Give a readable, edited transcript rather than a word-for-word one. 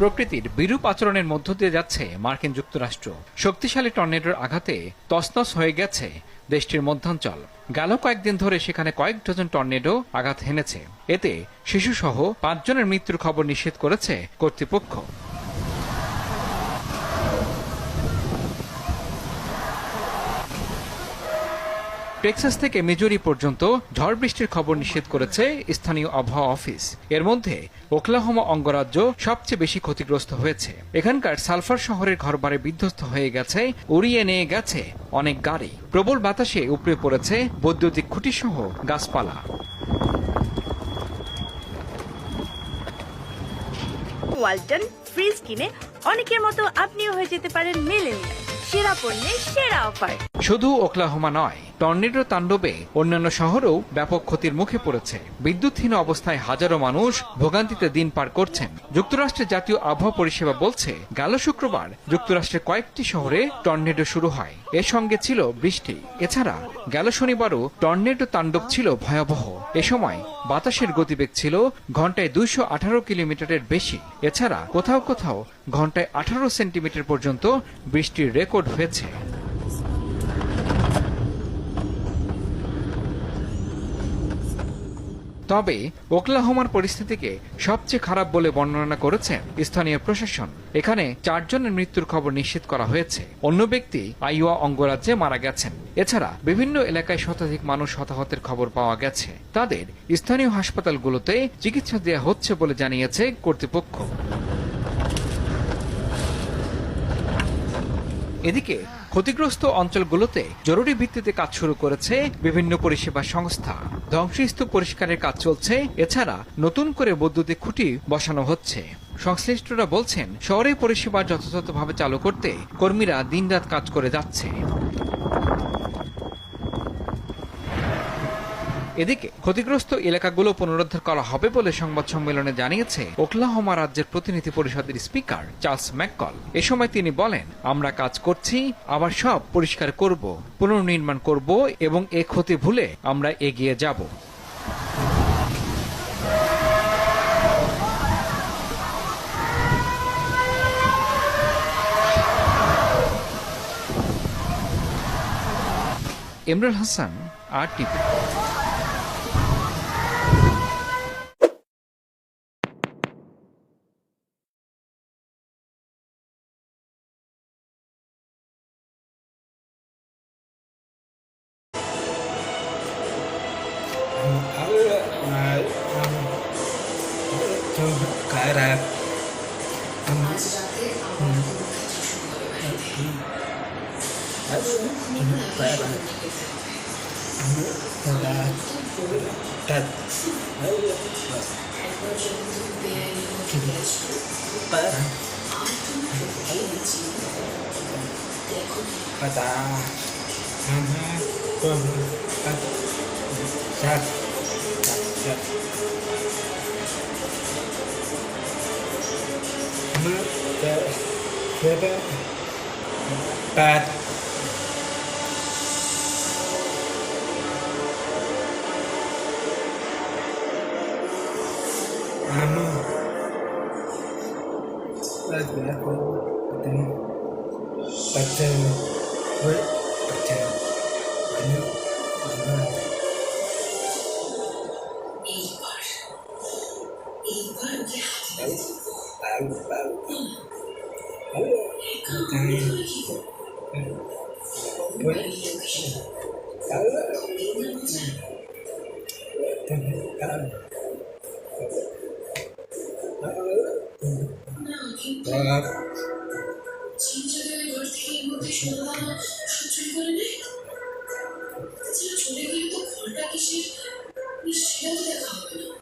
প্রকৃতির বিরূপ আচরণের মধ্য দিয়ে যাচ্ছে মার্কিন যুক্তরাষ্ট্র। শক্তিশালী টর্নেডোর আঘাতে তছনছ হয়ে গেছে দেশটির মধ্যাঞ্চল। গেল কয়েকদিন ধরে সেখানে কয়েক ডজন টর্নেডো আঘাত হেনেছে। এতে শিশুসহ ৫ জনের মৃত্যুর খবর নিশ্চিত করেছে কর্তৃপক্ষ। টেক্সাস থেকে মিজুরি পর্যন্ত ঝড় বৃষ্টির খবর নিশ্চিত করেছে স্থানীয় আবহাওয়া অফিস। এর মধ্যে ওকলাহোমা অঙ্গরাজ্য সবচেয়ে বেশি ক্ষতিগ্রস্ত হয়েছে। এখানকার সালফার শহরের ঘরবাড়ি বিধ্বস্ত হয়ে গেছে, উড়িয়ে নিয়ে গেছে অনেক গাড়ি। প্রবল বাতাসে উপড়ে পড়েছে বৈদ্যুতিক খুঁটিসহ গাছপালা। ওয়ালটন ফ্রিজ কিনে অনেকের মতো আপনিও হয়ে যেতে পারেন মিলেনিয়াল। সেরা পণ্যের সেরা অফার। শুধু ওকলাহোমা নয়, টর্নেডো তাণ্ডবে অন্যান্য শহরেও ব্যাপক ক্ষতির মুখে পড়েছে। বিদ্যুৎহীন অবস্থায় হাজারো মানুষ ভোগান্তিতে দিন পার করছেন। যুক্তরাষ্ট্রের জাতীয় আবহাওয়া পরিষেবা বলছে, গেল শুক্রবার যুক্তরাষ্ট্রের কয়েকটি শহরে টর্নেডো শুরু হয়। এর সঙ্গে ছিল বৃষ্টি। এছাড়া গেল শনিবারও টর্নেডো তাণ্ডব ছিল ভয়াবহ। এ সময় বাতাসের গতিবেগ ছিল ঘন্টায় ২১৮ কিলোমিটারের বেশি। এছাড়া কোথাও কোথাও ঘন্টায় 18 সেন্টিমিটার পর্যন্ত বৃষ্টির রেকর্ড হয়েছে। তবে ওকলাহোমার পরিস্থিতিকে সবচেয়ে খারাপ বলে বর্ণনা করেছেন স্থানীয় প্রশাসন। এখানে ৪ জনের মৃত্যুর খবর নিশ্চিত করা হয়েছে। অন্য ব্যক্তি আইওয়া অঙ্গরাজ্যে মারা গেছেন। এছাড়া বিভিন্ন এলাকায় শতাধিক মানুষ হতাহতের খবর পাওয়া গেছে। তাদের স্থানীয় হাসপাতালগুলোতে চিকিৎসা দেওয়া হচ্ছে বলে জানিয়েছে কর্তৃপক্ষ। এদিকে ক্ষতিগ্রস্ত অঞ্চলগুলোতে জরুরি ভিত্তিতে কাজ শুরু করেছে বিভিন্ন পরিষেবা সংস্থা। ধ্বংসস্তূপ পরিষ্কারের কাজ চলছে। এছাড়া নতুন করে বৈদ্যুতিক খুঁটি বসানো হচ্ছে। সংশ্লিষ্টরা বলছেন, শহরে পরিষেবা যথাযথভাবে চালু করতে কর্মীরা দিনরাত কাজ করে যাচ্ছে। এদিকে ক্ষতিগ্রস্ত এলাকাগুলো পুনরুদ্ধার করা হবে বলে সংবাদ সম্মেলনে জানিয়েছে ওকলাহোমা রাজ্যের প্রতিনিধি পরিষদের স্পিকার চার্লস ম্যাককল। এ সময় তিনি বলেন, আমরা কাজ করছি, আবার সব পরিষ্কার করব, পুনর্নির্মাণ করব এবং এ ক্ষতি ভুলে আমরা এগিয়ে যাব। ইমরান হাসান, RTV। চলে গেলে তো ঘরটা কিসের সেটা তো দেখা হবে না।